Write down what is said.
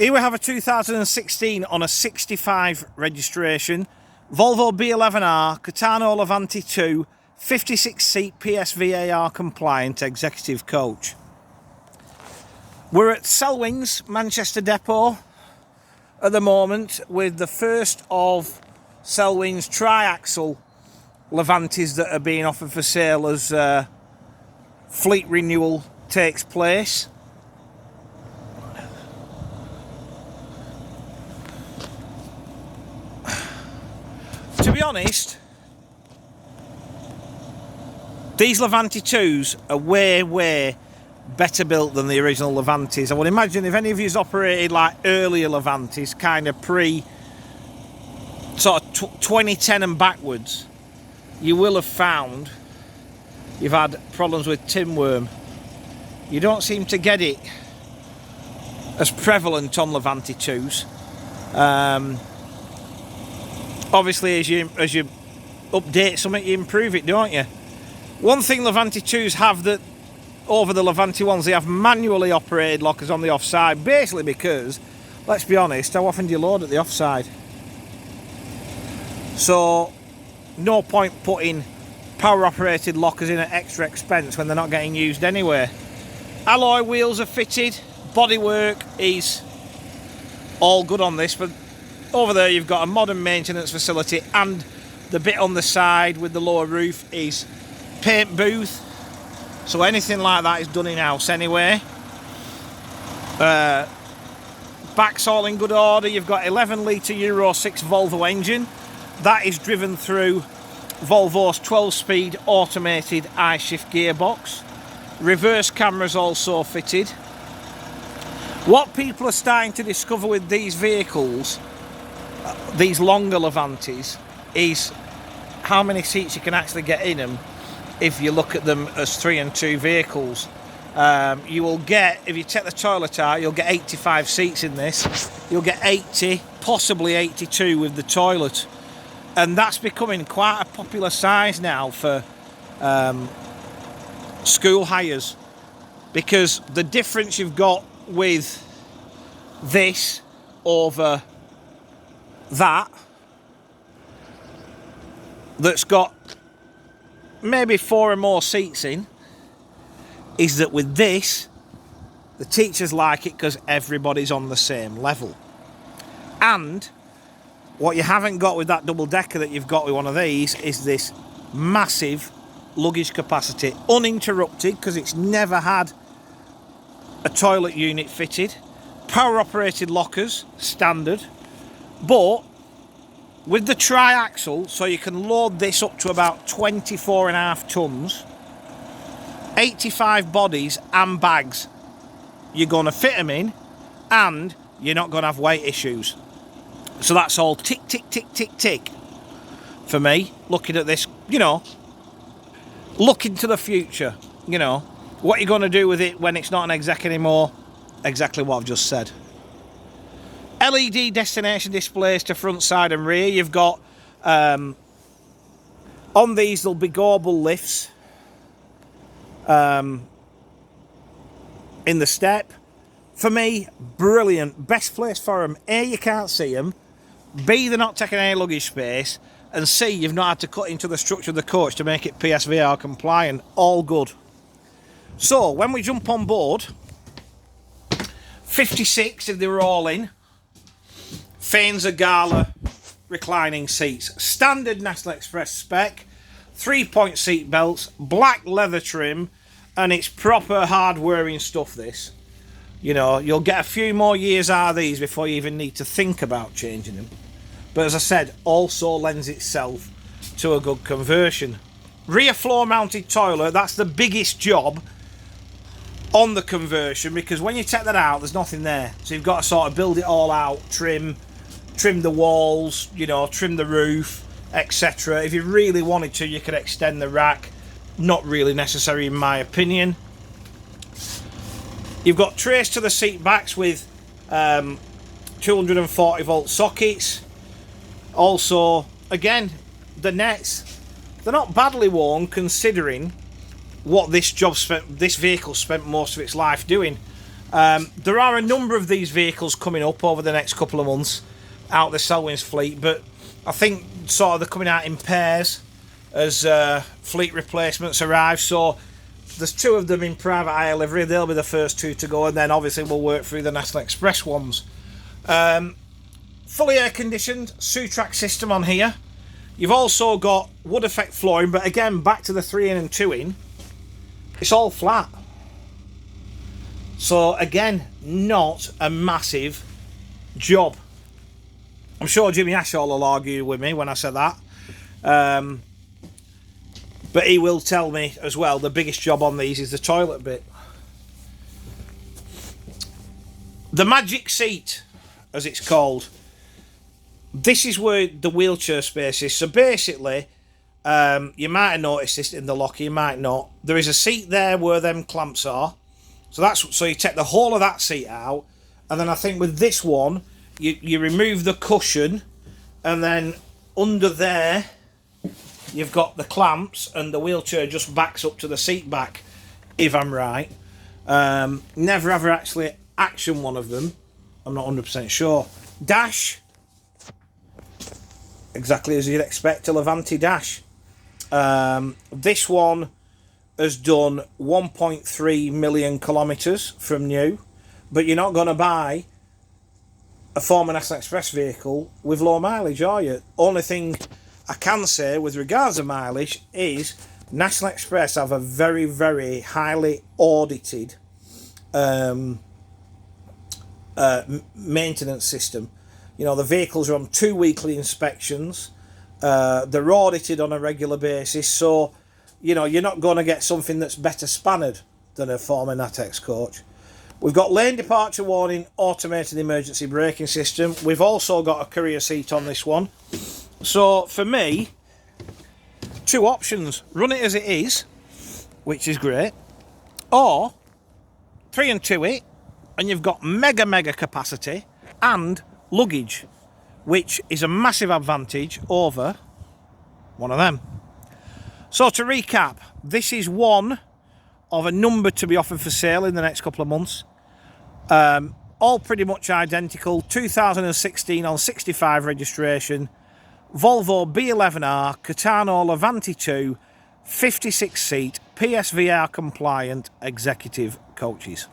Here we have a 2016 on a 65 registration, Volvo B11R, Caetano Levante 2, 56-seat PSVAR compliant executive coach. We're at Selwyn's Manchester Depot at the moment with the first of Selwyn's tri-axle Levantes that are being offered for sale as fleet renewal takes place. To be honest, these Levante 2s are way better built than the original Levantes. I would imagine if any of you's operated like earlier Levantes, kind of pre sort of 2010 and backwards, you will have found you've had problems with tinworm. You don't seem to get it as prevalent on Levante 2s. Obviously, as you update something, you improve it, don't you? One thing Levante 2s have that over the Levante ones, they have manually operated lockers on the offside, basically because, let's be honest, how often do you load at the offside? So, no point putting power operated lockers in at extra expense when they're not getting used anyway. Alloy wheels are fitted, bodywork is all good on this, but over there you've got a modern maintenance facility, and the bit on the side with the lower roof is paint booth, so anything like that is done in-house anyway. Back's all in good order. You've got 11 litre Euro 6 Volvo engine that is driven through Volvo's 12-speed automated I-shift gearbox. Reverse cameras also fitted. What people are starting to discover with these vehicles, these longer Levantes, is how many seats you can actually get in them if you look at them as 3 and 2 vehicles. You will get, if you take the toilet out, you'll get 85 seats in this. You'll get 80, possibly 82 with the toilet. And that's becoming quite a popular size now for school hires, because the difference you've got with this over that's got maybe 4 or more seats in, is that with this, the teachers like it because everybody's on the same level. And what you haven't got with that double decker that you've got with one of these is this massive luggage capacity, uninterrupted, because it's never had a toilet unit fitted. Power operated lockers, standard. But with the tri-axle, so you can load this up to about 24.5 tons, 85 bodies and bags, you're going to fit them in, and you're not going to have weight issues. So that's all tick, tick, tick, tick, tick for me, looking at this, you know, looking to the future, you know, what you're going to do with it when it's not an exec anymore, exactly what I've just said. LED destination displays to front, side and rear. You've got, on these there'll be gable lifts in the step. For me, brilliant, best place for them. A, you can't see them. B, they're not taking any luggage space. And C, you've not had to cut into the structure of the coach to make it PSVR compliant. All good. So, when we jump on board, 56 if they were all in. Faenza Gala reclining seats. Standard National Express spec. 3-point seat belts. Black leather trim. And it's proper hard-wearing stuff, this. You know, you'll get a few more years out of these before you even need to think about changing them. But as I said, also lends itself to a good conversion. Rear floor mounted toilet, that's the biggest job on the conversion, because when you take that out, there's nothing there. So you've got to sort of build it all out, trim the walls, you know, trim the roof, etc. If you really wanted to, you could extend the rack. Not really necessary in my opinion. You've got trays to the seat backs with 240 volt sockets. Also, again, the nets, they're not badly worn considering what this vehicle spent most of its life doing. There are a number of these vehicles coming up over the next couple of months out the Selwyn's fleet, but I think sort of they're coming out in pairs as fleet replacements arrive. So there's 2 of them in private hire livery. They'll be the first 2 to go, and then obviously we'll work through the National Express ones. Fully air conditioned Sutrac system on here. You've also got wood effect flooring, but again, back to the 3 in and 2 in, it's all flat. So again, not a massive job. I'm sure Jimmy Ashall will argue with me when I said that. But he will tell me as well the biggest job on these is the toilet bit. The magic seat, as it's called. This is where the wheelchair space is. So basically, you might have noticed this in the locker, you might not. There is a seat there where them clamps are. So you take the whole of that seat out, and then I think with this one, you remove the cushion, and then under there, you've got the clamps, and the wheelchair just backs up to the seat back, if I'm right. Never ever actually action one of them. I'm not 100% sure. Dash. Exactly as you'd expect a Levante dash. This one has done 1.3 million kilometres from new, but you're not going to buy a former National Express vehicle with low mileage, are you? Only thing I can say with regards to mileage is National Express have a very, very highly audited maintenance system. You know, the vehicles are on 2 weekly inspections. They're audited on a regular basis, so you know you're not going to get something that's better spanned than a former Natex coach. We've got lane departure warning, automated emergency braking system. We've also got a courier seat on this one. So for me, 2 options: run it as it is, which is great, or 3 and 2 it, and you've got mega capacity and luggage, which is a massive advantage over one of them. So to recap, this is one of a number to be offered for sale in the next couple of months. All pretty much identical. 2016 on 65 registration. Volvo B11R, Caetano Levante 2, 56 seat, PSVR compliant executive coaches.